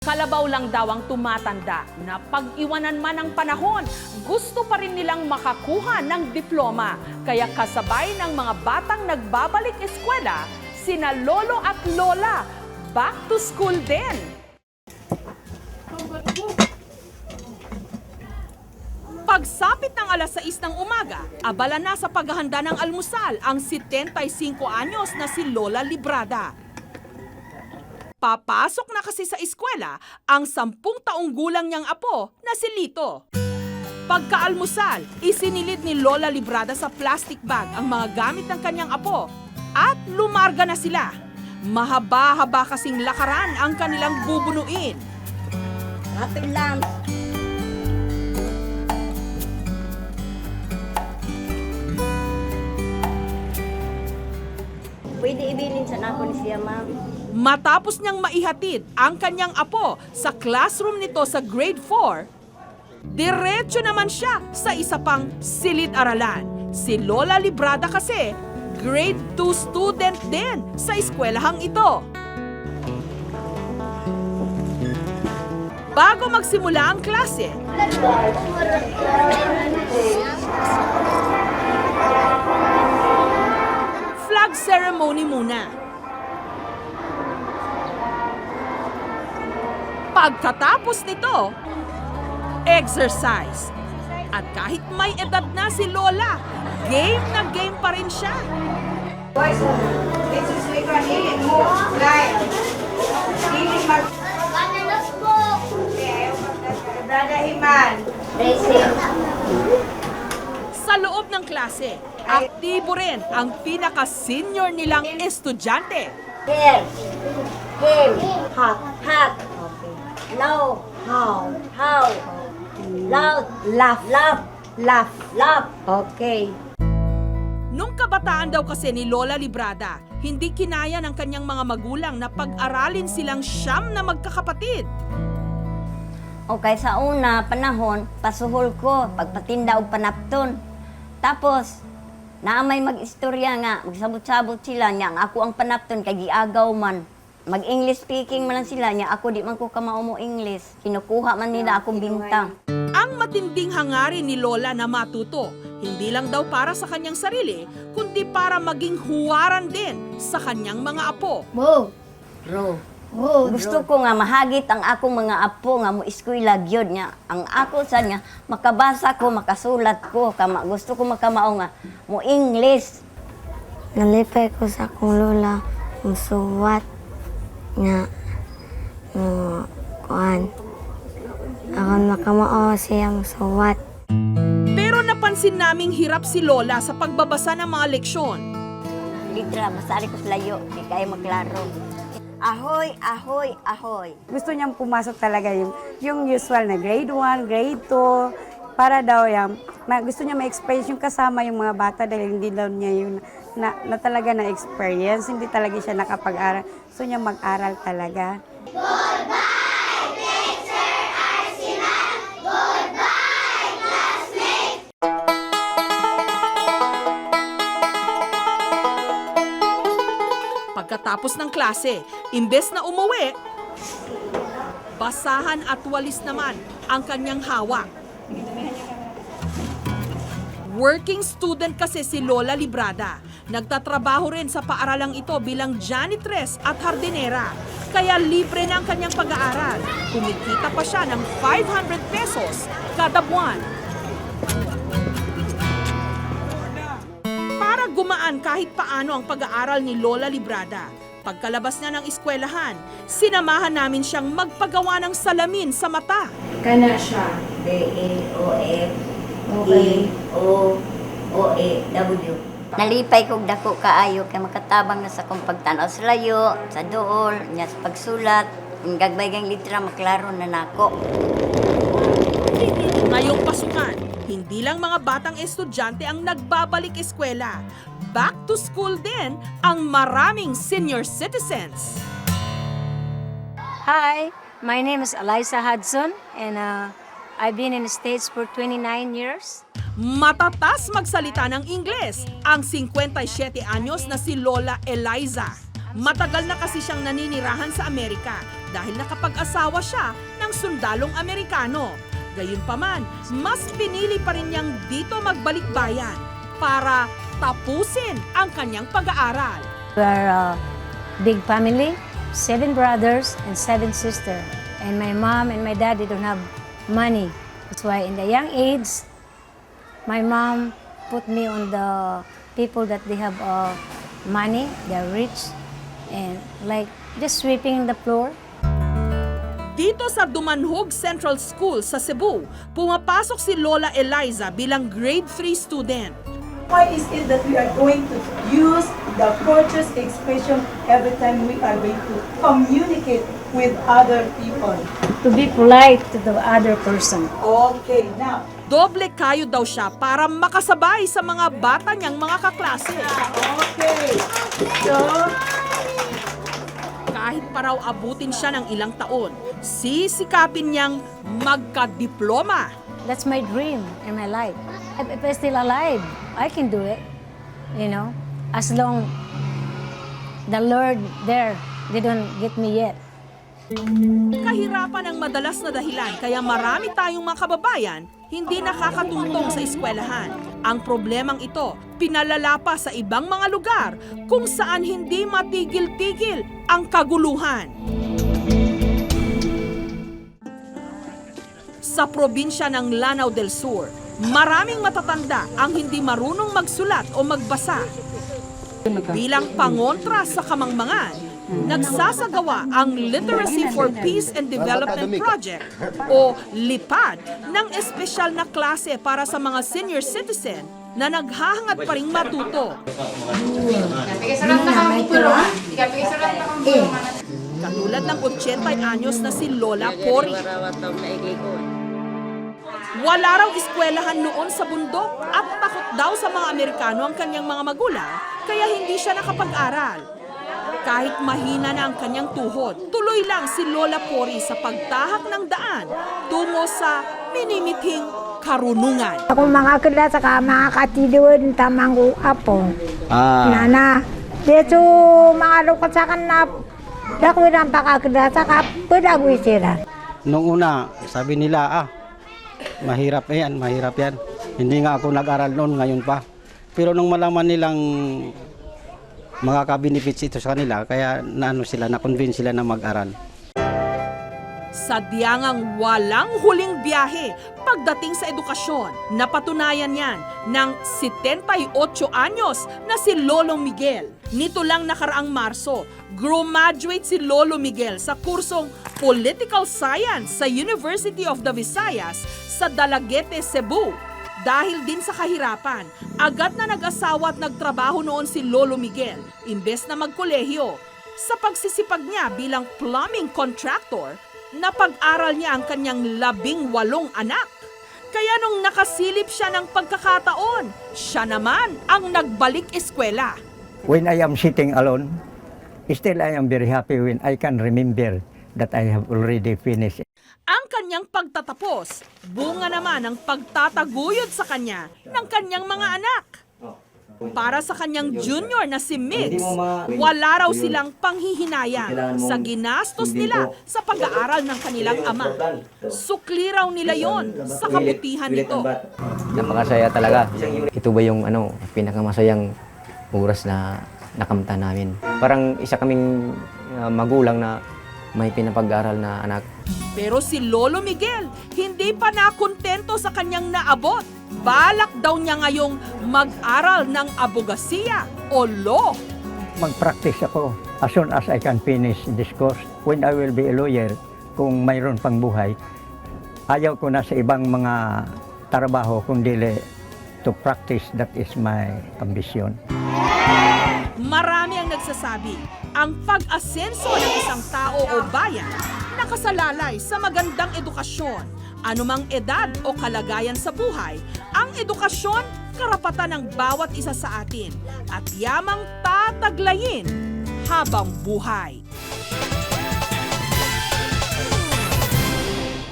Kalabaw lang daw ang tumatanda na pag-iwanan man ng panahon, gusto pa rin nilang makakuha ng diploma. Kaya kasabay ng mga batang nagbabalik eskwela, sina lolo at lola, back to school din. Pagsapit ng alas 6 ng umaga, abala na sa paghahanda ng almusal ang 75 anyos na si Lola Librada. Papasok na kasi sa eskwela ang 10 taong gulang niyang apo na si Lito. Pagkaalmusal, isinilid ni Lola Librada sa plastic bag ang mga gamit ng kanyang apo at lumarga na sila. Mahaba-haba kasing lakaran ang kanilang bubunuin. Atin lang. Pwede ibilin sa nako ni siya, ma'am. Matapos niyang maihatid ang kanyang apo sa classroom nito sa grade 4, diretso naman siya sa isa pang silid-aralan. Si Lola Librada kasi, grade 2 student din sa eskwelahang ito. Bago magsimula ang klase, flag ceremony muna. Pagkatapos nito, exercise. At kahit may edad na si Lola, game na game pa rin siya. Boys, this is like a healing move. Right. Healing mag... Brother Himan. Racing. Sa loob ng klase, aktibo rin ang pinaka-senior nilang estudyante. Here. Him. Hot. Hot. Low. How. How. Loud. Laugh. Laugh. Laugh. Laugh. Okay. Nung kabataan daw kasi ni Lola Librada, hindi kinaya ng kanyang mga magulang na pag-aralin silang 9 na magkakapatid. Okay, sa una, panahon, pasuhol ko, pagpatinda o panapton. Tapos, naamay mag-istorya nga, magsabot-sabot sila niya, ako ang panapton, kay giagaw man. Mag-English speaking man lang sila niya, ako di man ko kamao mo English. Kinukuha man nila akong bintang. Ang matinding hangarin ni Lola na matuto, hindi lang daw para sa kanyang sarili, kundi para maging huwaran din sa kanyang mga apo. Mo. Bro. Gusto ko nga mahagit ang akong mga apo nga mo eskwela gyud nya. Ang ako sa nga makabasa ko, makasulat ko, gusto ko makamao nga mo English. Nalipay ko sa akong lola, musuwat nga mo kuan. Ako makamao siya musuwat. Pero napansin naming hirap si Lola sa pagbabasa ng mga leksyon. Litra, masari ko sa layo, di kaya maklaro. Ahoy, ahoy, ahoy. Gusto niyang pumasok talaga yung usual na grade 1, grade 2, para daw gusto niya ma-experience yung kasama yung mga bata dahil hindi daw niya yung na talaga na-experience, hindi talaga siya nakapag-aral. Gusto niya mag-aral talaga. Pagkatapos ng klase, imbes na umuwi, basahan at walis naman ang kanyang hawak. Working student kasi si Lola Librada. Nagtatrabaho rin sa paaralang ito bilang janitress at hardinera. Kaya libre na ang kanyang pag-aaral. Kumikita pa siya ng 500 pesos kada buwan. Para gumaan kahit paano ang pag-aaral ni Lola Librada, pagkalabas niya ng eskwelahan, sinamahan namin siyang magpagawa ng salamin sa mata. Kana siya. D-E-O-F-E-O-O-E-W. Nalipay kog dako kaayo kay makatabang na sa kong pagtanaw sa layo, sa duol, nya sa pagsulat, ang gagbaygang litra maklaro na nako. Ngayong pasukan, hindi lang mga batang estudyante ang nagbabalik eskwela. Back to school din ang maraming senior citizens. Hi, my name is Eliza Hudson and I've been in the States for 29 years. Matatas magsalita ng Ingles ang 57 anyos na si Lola Eliza. Matagal na kasi siyang naninirahan sa Amerika dahil nakapag-asawa siya ng sundalong Amerikano. Gayunpaman, mas pinili pa rin niyang dito magbalik bayan para tapusin ang kanyang pag-aaral. We are a big family, 7 brothers and 7 sisters. And my mom and my dad, they don't have money. That's why in the young age, my mom put me on the people that they have money, they're rich, and like just sweeping the floor. Dito sa Dumanhog Central School sa Cebu, pumapasok si Lola Eliza bilang grade 3 student. Why is it that we are going to use the courteous expression every time we are going to communicate with other people? To be polite to the other person. Okay, now, Doble kayo daw siya para makasabay sa mga bata niyang mga kaklase. okay. So, Kahit pa raw abutin siya ng ilang taon, sisikapin niyang magka-diploma. That's my dream in my life. If I'm still alive, I can do it. You know, as long the Lord there, they don't get me yet. Kahirapan ang madalas na dahilan kaya marami tayong mga kababayan hindi nakakatungtong sa eskwelahan. Ang problemang ito, pinalala pa sa ibang mga lugar kung saan hindi matigil-tigil ang kaguluhan. Sa probinsya ng Lanao del Sur, maraming matatanda ang hindi marunong magsulat o magbasa. Bilang pangontra sa kamangmangan, nagsasagawa ang Literacy for Peace and Development Project o LIPAD ng espesyal na klase para sa mga senior citizen na naghahangad pa ring matuto. Katulad ng 80 anyos na si Lola Pori. Wala raw eskwelahan noon sa bundok at takot daw sa mga Amerikano ang kanyang mga magulang kaya hindi siya nakapag-aral. Kahit mahina na ang kanyang tuhod, tuloy lang si Lola Pori sa pagtahak ng daan tungo sa minimithing karunungan. Ako mga kila saka mga katidun tamang apo. Nana. Dito mga lukat sa kanap. Dakwin ang pakakila saka pedagwi sila. Nung una, sabi nila, mahirap yan. Hindi nga ako nag-aral noon, ngayon pa. Pero nung malaman nilang makaka-benefits ito sa kanila, kaya na-convince sila na mag-aral. Sadyang walang huling biyahe pagdating sa edukasyon. Napatunayan yan ng 78 anyos na si Lolo Miguel. Nito lang nakaraang Marso, graduate si Lolo Miguel sa kursong Political Science sa University of the Visayas sa Dalaguete, Cebu. Dahil din sa kahirapan, agad na nag-asawa at nagtrabaho noon si Lolo Miguel, imbes na magkolehiyo. Sa pagsisipag niya bilang plumbing contractor, napag-aral niya ang kanyang 18 anak. Kaya nung nakasilip siya ng pagkakataon, siya naman ang nagbalik eskwela. When I am sitting alone, still I am very happy when I can remember that I have already finished. Ang kanyang pagtatapos, bunga naman ang pagtataguyod sa kanya ng kanyang mga anak. Para sa kanyang junior na si Migs, wala raw silang panghihinayang sa ginastos nila sa pag-aaral ng kanilang ama. Sukli raw nila yon sa kabutihan nito. Napakasaya talaga. Ito ba yung pinakamasayang oras na nakamta namin? Parang isa kaming magulang na may pinapag-aral na anak. Pero si Lolo Miguel, hindi pa nakontento sa kanyang naabot. Balak daw niya ngayong mag-aral ng abogasiya o law. Mag-practice ako as soon as I can finish this course. When I will be a lawyer, kung mayroon pang buhay, ayaw ko na sa ibang mga trabaho kundi to practice. That is my ambition. Marami ang nagsasabi, ang pag-asenso ng isang tao o bayan nakasalalay sa magandang edukasyon. Anumang edad o kalagayan sa buhay, ang edukasyon karapatan ng bawat isa sa atin at yamang tataglayin habang buhay.